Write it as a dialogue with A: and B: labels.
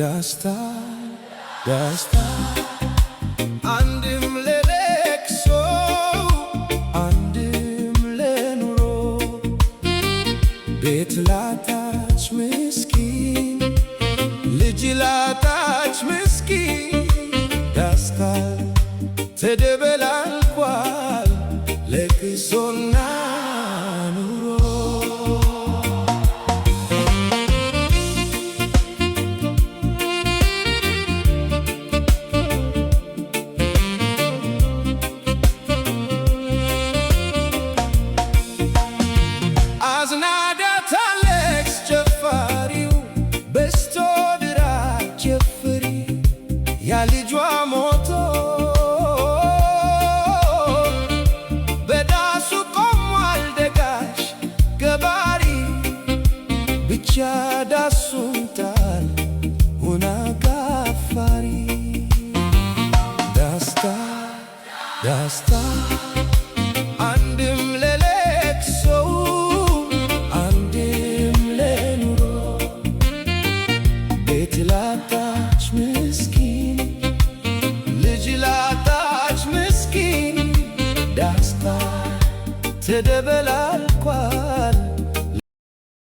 A: ደስታ ደስታ አንድም ለለቅሶ አንድም ለኑሮ ቤት ላጣች ምስኪን ልጅ ላጣች ምስኪን ደስታ ተደበላልቋል ለቅሶና ኑሮ አዝናዳታለች ጨፋሪው በስቶ ድራ ጨፍሪ ያ ልጇ ሞቶ በዳሱ ቆሟል ደጋሽ ገባሪ ብቻ ዳሱን ጣል ሆና ጋፋሪ ደስታ ደስታ አንድም ለለቅሶ አንድም ለኑሮ ቤት ላጣች ምስኪን ልጅ ላጣች ምስኪን ደስታ ተደበላ